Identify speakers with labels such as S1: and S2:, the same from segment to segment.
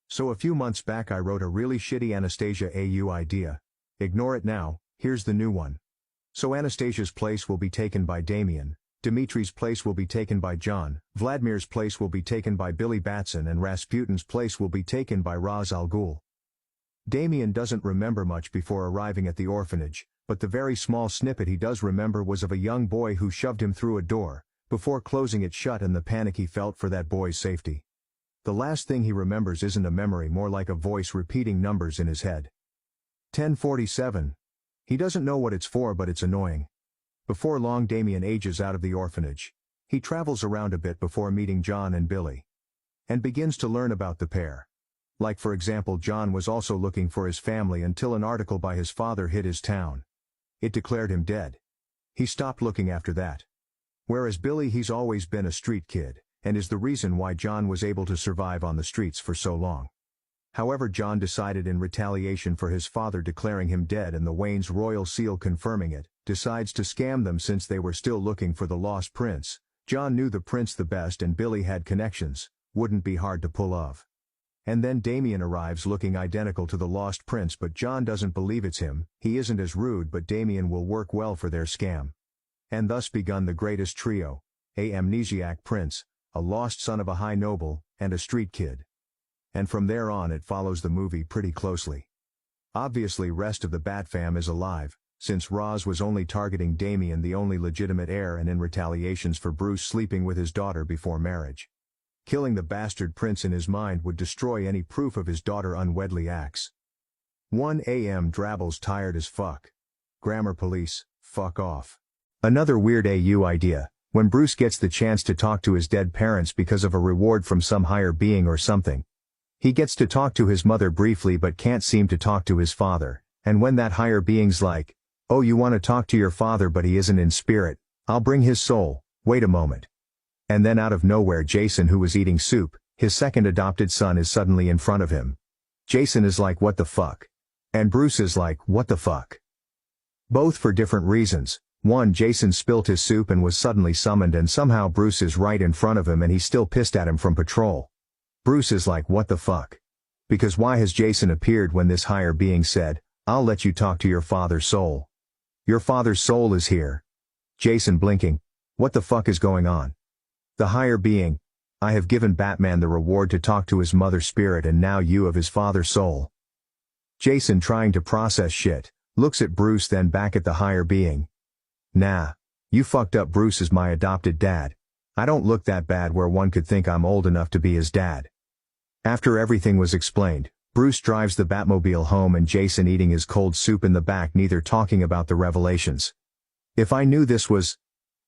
S1: So a few months back I wrote a really shitty Anastasia AU idea. Ignore it now, here's the new one. So Anastasia's place will be taken by Damien, Dimitri's place will be taken by John, Vladimir's place will be taken by Billy Batson, and Rasputin's place will be taken by Ra's al Ghul. Damien doesn't remember much before arriving at the orphanage, but the very small snippet he does remember was of a young boy who shoved him through a door, before closing it shut, and the panic he felt for that boy's safety. The last thing he remembers isn't a memory, more like a voice repeating numbers in his head. 1047. He doesn't know what it's for, but it's annoying. Before long Damien ages out of the orphanage. He travels around a bit before meeting John and Billy. And begins to learn about the pair. Like for example, John was also looking for his family until an article by his father hit his town. It declared him dead. He stopped looking after that. Whereas Billy, he's always been a street kid, and is the reason why John was able to survive on the streets for so long. However, John decided, in retaliation for his father declaring him dead and the Wayne's royal seal confirming it, decides to scam them since they were still looking for the lost prince. John knew the prince the best and Billy had connections, wouldn't be hard to pull off. And then Damien arrives looking identical to the lost prince, but John doesn't believe it's him. He isn't as rude, but Damien will work well for their scam. And thus begun the greatest trio: a amnesiac prince, a lost son of a high noble, and a street kid. And from there on it follows the movie pretty closely. Obviously rest of the Bat fam is alive, since Roz was only targeting Damien, the only legitimate heir, and in retaliations for Bruce sleeping with his daughter before marriage. Killing the bastard prince in his mind would destroy any proof of his daughter unwedly acts. 1 a.m. Drabble's tired as fuck. Grammar police, fuck off. Another weird AU idea, when Bruce gets the chance to talk to his dead parents because of a reward from some higher being or something. He gets to talk to his mother briefly but can't seem to talk to his father, and when that higher being's like, "Oh, you want to talk to your father but he isn't in spirit, I'll bring his soul, wait a moment." And then out of nowhere Jason, who was eating soup, his second adopted son, is suddenly in front of him. Jason is like, what the fuck? And Bruce is like, what the fuck? Both for different reasons. One, Jason spilt his soup and was suddenly summoned, and somehow Bruce is right in front of him and he's still pissed at him from patrol. Bruce is like, what the fuck? Because why has Jason appeared when this higher being said, "I'll let you talk to your father's soul"? Your father's soul is here. Jason blinking, what the fuck is going on? The higher being, I have given Batman the reward to talk to his mother's spirit and now you of his father's soul. Jason, trying to process shit, looks at Bruce then back at the higher being. Nah. You fucked up. Bruce is my adopted dad. I don't look that bad where one could think I'm old enough to be his dad. After everything was explained, Bruce drives the Batmobile home and Jason eating his cold soup in the back, neither talking about the revelations. If I knew this was...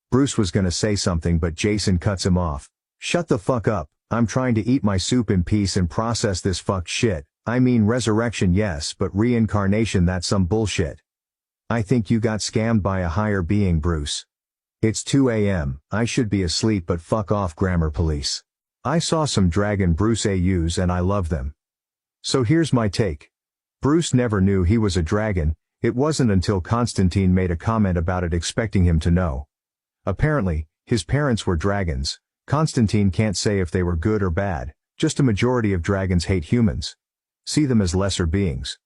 S1: Bruce was gonna say something but Jason cuts him off. Shut the fuck up, I'm trying to eat my soup in peace and process this fucked shit. I mean, resurrection yes, but reincarnation, that's some bullshit. I think you got scammed by a higher being, Bruce. It's 2 a.m, I should be asleep, but fuck off, grammar police. I saw some Dragon Bruce AUs and I love them. So here's my take. Bruce never knew he was a dragon. It wasn't until Constantine made a comment about it expecting him to know. Apparently, his parents were dragons. Constantine can't say if they were good or bad, just a majority of dragons hate humans. See them as lesser beings.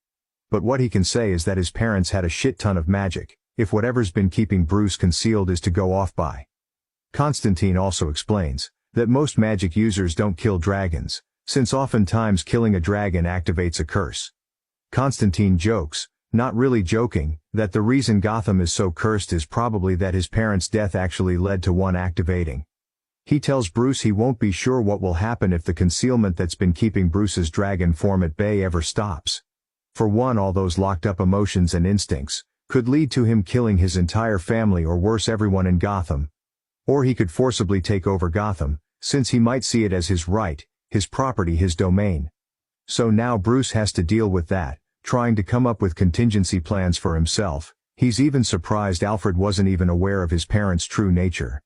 S1: But what he can say is that his parents had a shit ton of magic, if whatever's been keeping Bruce concealed is to go off by. Constantine also explains that most magic users don't kill dragons, since oftentimes killing a dragon activates a curse. Constantine jokes, not really joking, that the reason Gotham is so cursed is probably that his parents' death actually led to one activating. He tells Bruce he won't be sure what will happen if the concealment that's been keeping Bruce's dragon form at bay ever stops. For one, all those locked up emotions and instincts could lead to him killing his entire family, or worse, everyone in Gotham. Or he could forcibly take over Gotham, since he might see it as his right, his property, his domain. So now Bruce has to deal with that, trying to come up with contingency plans for himself. He's even surprised Alfred wasn't even aware of his parents' true nature.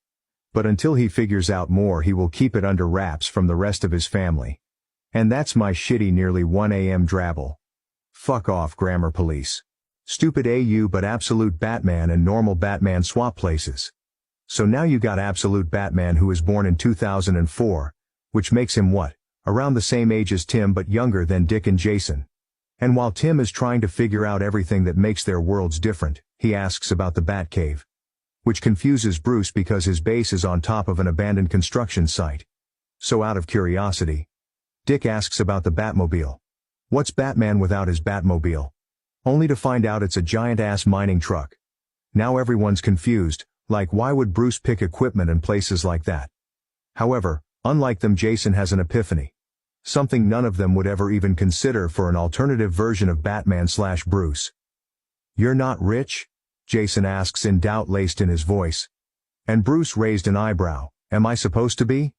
S1: But until he figures out more, he will keep it under wraps from the rest of his family. And that's my shitty nearly 1 a.m. drabble. Fuck off, grammar police. Stupid AU, but absolute Batman and normal Batman swap places. So now you got absolute Batman, who was born in 2004, which makes him what? around the same age as Tim but younger than Dick and Jason. And while Tim is trying to figure out everything that makes their worlds different, he asks about the Batcave, which confuses Bruce because his base is on top of an abandoned construction site. So out of curiosity, Dick asks about the Batmobile. What's Batman without his Batmobile? Only to find out it's a giant-ass mining truck. Now everyone's confused, like why would Bruce pick equipment in places like that? However, unlike them, Jason has an epiphany. Something none of them would ever even consider for an alternative version of Batman/Bruce. You're not rich? Jason asks in doubt laced in his voice. And Bruce raised an eyebrow. Am I supposed to be?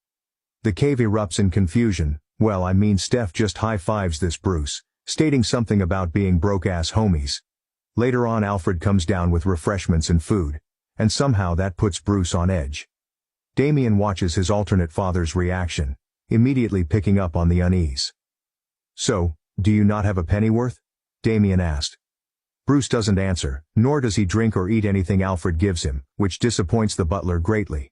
S1: The cave erupts in confusion. Well, I mean, Steph just high-fives this Bruce, stating something about being broke-ass homies. Later on, Alfred comes down with refreshments and food, and somehow that puts Bruce on edge. Damien watches his alternate father's reaction, immediately picking up on the unease. So, do you not have a pennyworth? Damien asked. Bruce doesn't answer, nor does he drink or eat anything Alfred gives him, which disappoints the butler greatly.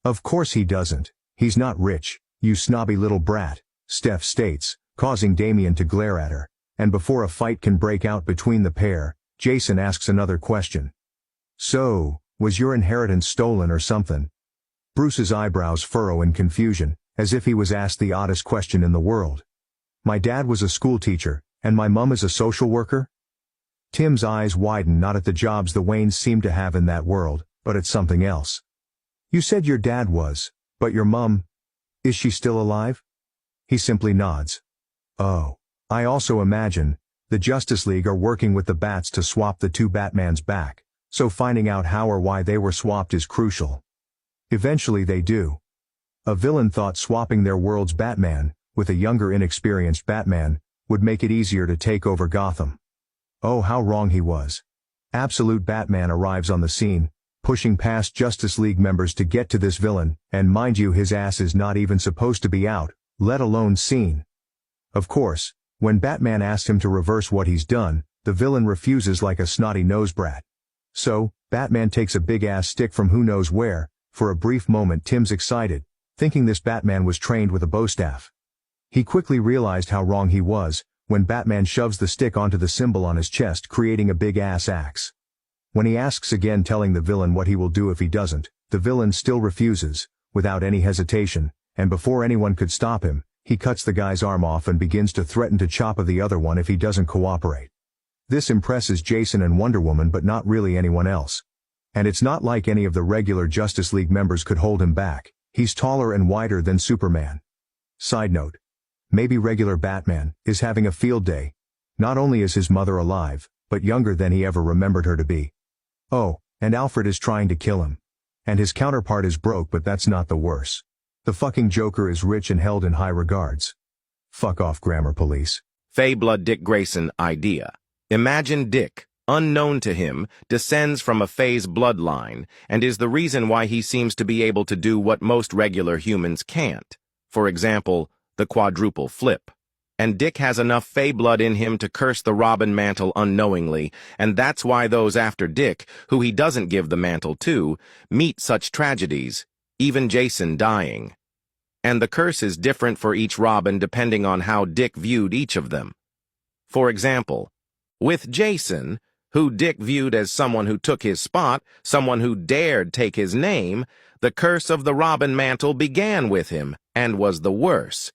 S1: Of course he doesn't. He's not rich, you snobby little brat, Steph states, causing Damien to glare at her, and before a fight can break out between the pair, Jason asks another question. So, was your inheritance stolen or something? Bruce's eyebrows furrow in confusion, as if he was asked the oddest question in the world. My dad was a school teacher, and my mum is a social worker? Tim's eyes widen not at the jobs the Waynes seem to have in that world, but at something else. You said your dad was, but your mum, is she still alive? He simply nods. Oh. I also imagine, the Justice League are working with the Bats to swap the two Batmans back, so finding out how or why they were swapped is crucial. Eventually they do. A villain thought swapping their world's Batman, with a younger inexperienced Batman, would make it easier to take over Gotham. Oh, how wrong he was. Absolute Batman arrives on the scene, pushing past Justice League members to get to this villain, and mind you, his ass is not even supposed to be out, let alone seen. Of course, when Batman asks him to reverse what he's done, the villain refuses like a snotty nosebrat. So, Batman takes a big-ass stick from who knows where. For a brief moment Tim's excited, thinking this Batman was trained with a bowstaff. He quickly realized how wrong he was, when Batman shoves the stick onto the symbol on his chest, creating a big-ass axe. When he asks again, telling the villain what he will do if he doesn't, the villain still refuses, without any hesitation, and before anyone could stop him, he cuts the guy's arm off and begins to threaten to chop the other one if he doesn't cooperate. This impresses Jason and Wonder Woman but not really anyone else. And it's not like any of the regular Justice League members could hold him back. He's taller and wider than Superman. Side note. Maybe regular Batman is having a field day. Not only is his mother alive, but younger than he ever remembered her to be. Oh, and Alfred is trying to kill him. And his counterpart is broke, but that's not the worst. The fucking Joker is rich and held in high regards. Fuck off, grammar police.
S2: Fey Blood Dick Grayson idea. Imagine Dick, unknown to him, descends from a Fey's bloodline, and is the reason why he seems to be able to do what most regular humans can't. For example, the quadruple flip. And Dick has enough Fey blood in him to curse the Robin mantle unknowingly, and that's why those after Dick, who he doesn't give the mantle to, meet such tragedies, even Jason dying. And the curse is different for each Robin depending on how Dick viewed each of them. For example, with Jason, who Dick viewed as someone who took his spot, someone who dared take his name, the curse of the Robin mantle began with him, and was the worse,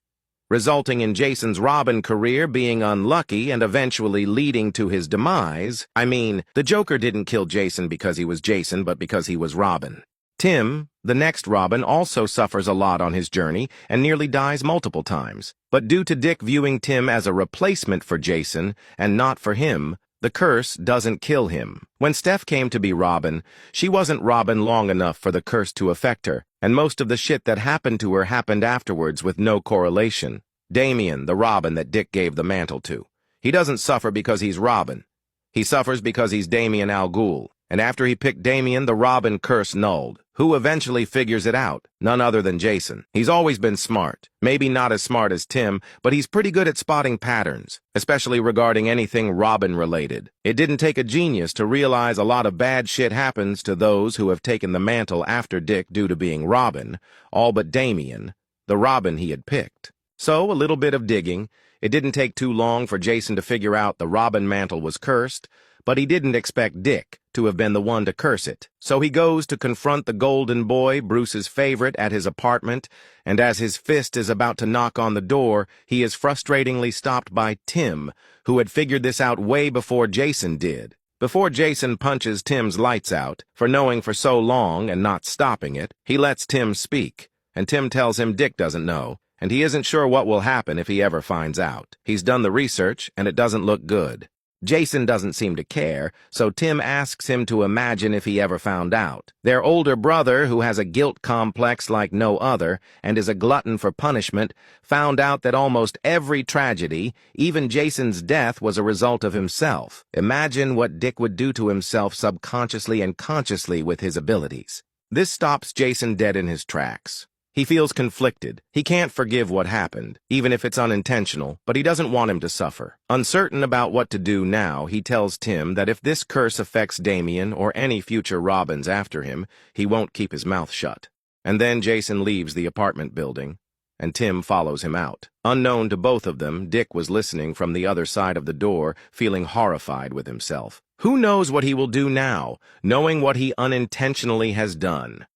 S2: resulting in Jason's Robin career being unlucky and eventually leading to his demise. I mean, the Joker didn't kill Jason because he was Jason, but because he was Robin. Tim, the next Robin, also suffers a lot on his journey and nearly dies multiple times. But due to Dick viewing Tim as a replacement for Jason, and not for him, the curse doesn't kill him. When Steph came to be Robin, she wasn't Robin long enough for the curse to affect her, and most of the shit that happened to her happened afterwards with no correlation. Damien, the Robin that Dick gave the mantle to. He doesn't suffer because he's Robin. He suffers because he's Damian Al Ghul. And after he picked Damien, the Robin curse nulled. Who eventually figures it out? None other than Jason. He's always been smart. Maybe not as smart as Tim, but he's pretty good at spotting patterns, especially regarding anything Robin-related. It didn't take a genius to realize a lot of bad shit happens to those who have taken the mantle after Dick due to being Robin, all but Damien, the Robin he had picked. So, a little bit of digging. It didn't take too long for Jason to figure out the Robin mantle was cursed, but he didn't expect Dick to have been the one to curse it. So he goes to confront the golden boy, Bruce's favorite, at his apartment, and as his fist is about to knock on the door, he is frustratingly stopped by Tim, who had figured this out way before Jason did. Before Jason punches Tim's lights out, for knowing for so long and not stopping it, he lets Tim speak, and Tim tells him Dick doesn't know, and he isn't sure what will happen if he ever finds out. He's done the research, and it doesn't look good. Jason doesn't seem to care, so Tim asks him to imagine if he ever found out. Their older brother, who has a guilt complex like no other and is a glutton for punishment, found out that almost every tragedy, even Jason's death, was a result of himself. Imagine what Dick would do to himself subconsciously and consciously with his abilities. This stops Jason dead in his tracks. He feels conflicted. He can't forgive what happened, even if it's unintentional, but he doesn't want him to suffer. Uncertain about what to do now, he tells Tim that if this curse affects Damien or any future Robins after him, he won't keep his mouth shut. And then Jason leaves the apartment building, and Tim follows him out. Unknown to both of them, Dick was listening from the other side of the door, feeling horrified with himself. Who knows what he will do now, knowing what he unintentionally has done?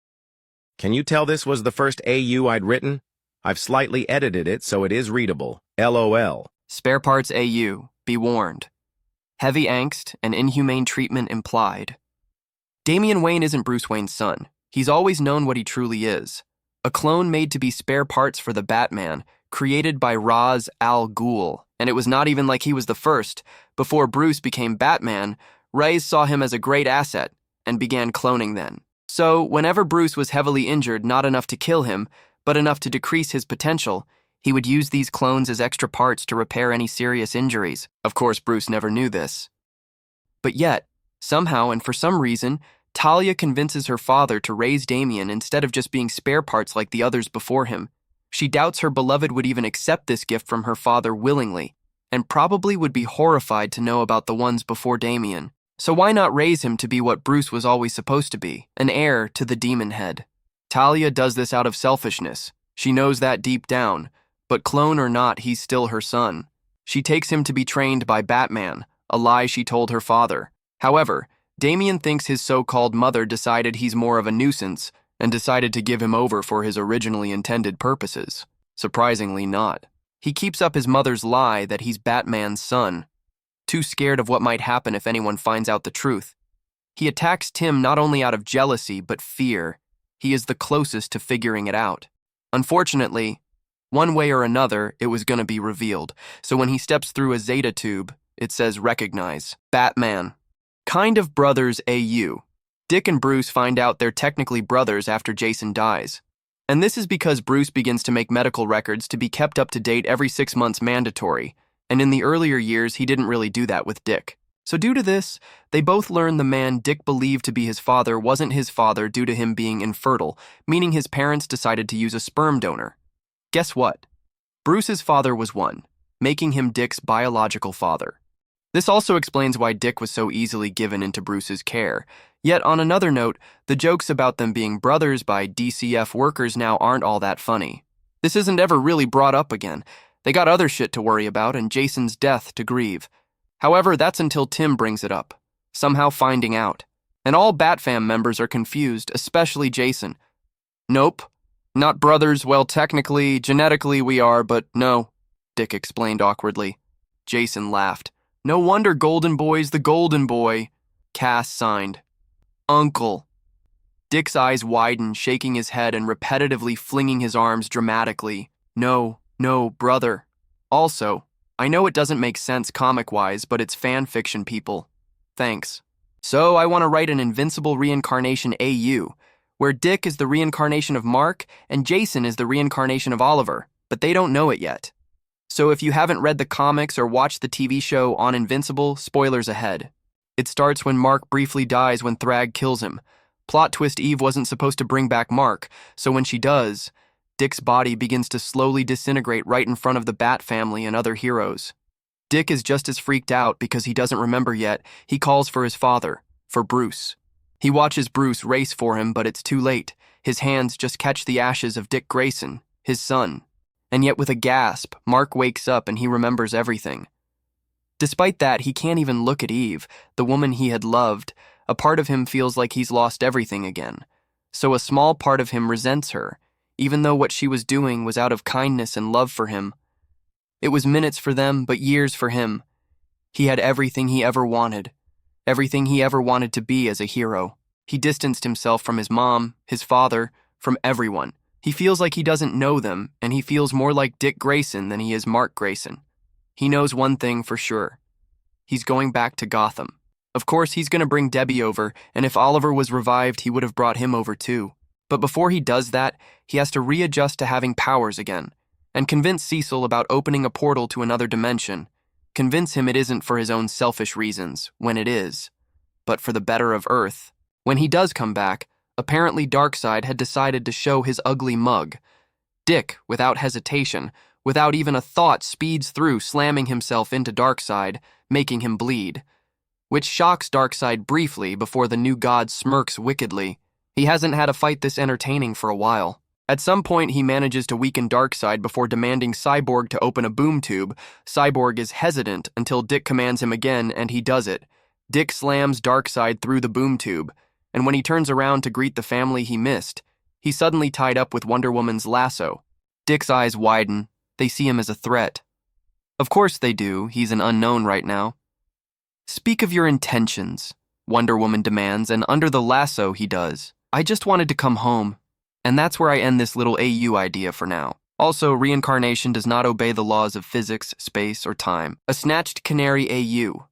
S2: Can you tell this was the first AU I'd written? I've slightly edited it so it is readable. LOL.
S3: Spare parts AU, be warned. Heavy angst and inhumane treatment implied. Damian Wayne isn't Bruce Wayne's son. He's always known what he truly is. A clone made to be spare parts for the Batman, created by Ra's al Ghul. And it was not even like he was the first. Before Bruce became Batman, Ra's saw him as a great asset and began cloning then. So, whenever Bruce was heavily injured, not enough to kill him, but enough to decrease his potential, he would use these clones as extra parts to repair any serious injuries. Of course, Bruce never knew this. But yet, somehow and for some reason, Talia convinces her father to raise Damian instead of just being spare parts like the others before him. She doubts her beloved would even accept this gift from her father willingly, and probably would be horrified to know about the ones before Damian. So why not raise him to be what Bruce was always supposed to be, an heir to the demon head? Talia does this out of selfishness. She knows that deep down, but clone or not, he's still her son. She takes him to be trained by Batman, a lie she told her father. However, Damian thinks his so-called mother decided he's more of a nuisance and decided to give him over for his originally intended purposes. Surprisingly not. He keeps up his mother's lie that he's Batman's son, too scared of what might happen if anyone finds out the truth. He attacks Tim not only out of jealousy, but fear. He is the closest to figuring it out. Unfortunately, one way or another, it was going to be revealed. So when he steps through a Zeta tube, it says recognize. Batman. Kind of brothers AU. Dick and Bruce find out they're technically brothers after Jason dies. And this is because Bruce begins to make medical records to be kept up to date every 6 months mandatory. And in the earlier years, he didn't really do that with Dick. So due to this, they both learn the man Dick believed to be his father wasn't his father due to him being infertile, meaning his parents decided to use a sperm donor. Guess what? Bruce's father was one, making him Dick's biological father. This also explains why Dick was so easily given into Bruce's care. Yet on another note, the jokes about them being brothers by DCF workers now aren't all that funny. This isn't ever really brought up again. They got other shit to worry about and Jason's death to grieve. However, that's until Tim brings it up, somehow finding out. And all Batfam members are confused, especially Jason. Nope, not brothers. Well, technically, genetically we are, but no, Dick explained awkwardly. Jason laughed. No wonder Golden Boy's the Golden Boy. Cass signed. Uncle. Dick's eyes widen, shaking his head and repetitively flinging his arms dramatically. No, brother. Also, I know it doesn't make sense comic-wise, but it's fan fiction, people. Thanks. So I want to write an Invincible reincarnation AU, where Dick is the reincarnation of Mark and Jason is the reincarnation of Oliver, but they don't know it yet. So if you haven't read the comics or watched the TV show on Invincible, spoilers ahead. It starts when Mark briefly dies when Thrag kills him. Plot twist: Eve wasn't supposed to bring back Mark, so when she does, Dick's body begins to slowly disintegrate right in front of the Bat family and other heroes. Dick is just as freaked out because he doesn't remember yet. He calls for his father, for Bruce. He watches Bruce race for him, but it's too late. His hands just catch the ashes of Dick Grayson, his son. And yet with a gasp, Mark wakes up and he remembers everything. Despite that, he can't even look at Eve, the woman he had loved. A part of him feels like he's lost everything again. So a small part of him resents her, even though what she was doing was out of kindness and love for him. It was minutes for them, but years for him. He had everything he ever wanted to be as a hero. He distanced himself from his mom, his father, from everyone. He feels like he doesn't know them, and he feels more like Dick Grayson than he is Mark Grayson. He knows one thing for sure. He's going back to Gotham. Of course, he's going to bring Debbie over, and if Oliver was revived, he would have brought him over too. But before he does that, he has to readjust to having powers again, and convince Cecil about opening a portal to another dimension. Convince him it isn't for his own selfish reasons, when it is, but for the better of Earth. When he does come back, apparently Darkseid had decided to show his ugly mug. Dick, without hesitation, without even a thought, speeds through, slamming himself into Darkseid, making him bleed. Which shocks Darkseid briefly before the new god smirks wickedly. He hasn't had a fight this entertaining for a while. At some point, he manages to weaken Darkseid before demanding Cyborg to open a boom tube. Cyborg is hesitant until Dick commands him again, and he does it. Dick slams Darkseid through the boom tube, and when he turns around to greet the family he missed, he's suddenly tied up with Wonder Woman's lasso. Dick's eyes widen. They see him as a threat. Of course they do. He's an unknown right now. Speak of your intentions, Wonder Woman demands, and under the lasso he does. I just wanted to come home. And that's where I end this little AU idea for now. Also, reincarnation does not obey the laws of physics, space, or time. A snatched canary AU.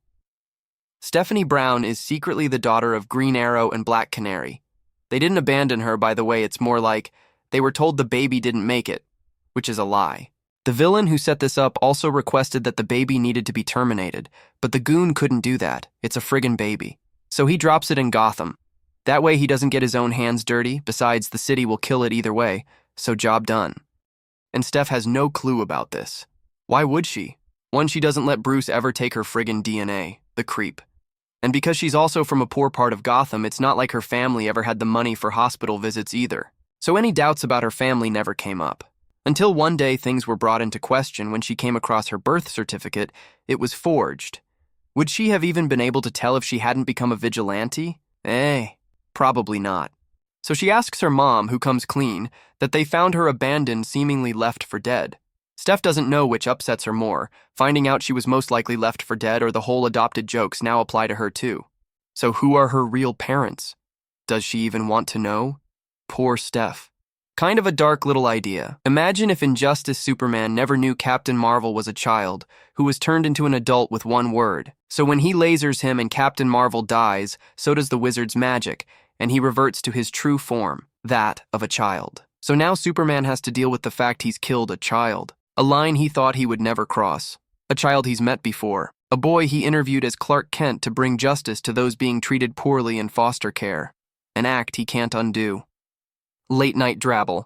S3: Stephanie Brown is secretly the daughter of Green Arrow and Black Canary. They didn't abandon her, by the way. It's more like they were told the baby didn't make it, which is a lie. The villain who set this up also requested that the baby needed to be terminated, but the goon couldn't do that. It's a friggin' baby. So he drops it in Gotham. That way he doesn't get his own hands dirty. Besides, the city will kill it either way, so job done. And Steph has no clue about this. Why would she? One, she doesn't let Bruce ever take her friggin' DNA, the creep. And because she's also from a poor part of Gotham, it's not like her family ever had the money for hospital visits either. So any doubts about her family never came up. Until one day things were brought into question when she came across her birth certificate. It was forged. Would she have even been able to tell if she hadn't become a vigilante? Probably not. So she asks her mom, who comes clean, that they found her abandoned, seemingly left for dead. Steph doesn't know which upsets her more, finding out she was most likely left for dead or the whole adopted jokes now apply to her too. So who are her real parents? Does she even want to know? Poor Steph. Kind of a dark little idea. Imagine if Injustice Superman never knew Captain Marvel was a child, who was turned into an adult with one word. So when he lasers him and Captain Marvel dies, so does the wizard's magic, and he reverts to his true form, that of a child. So now Superman has to deal with the fact he's killed a child, a line he thought he would never cross, a child he's met before, a boy he interviewed as Clark Kent to bring justice to those being treated poorly in foster care, an act he can't undo. Late night drabble.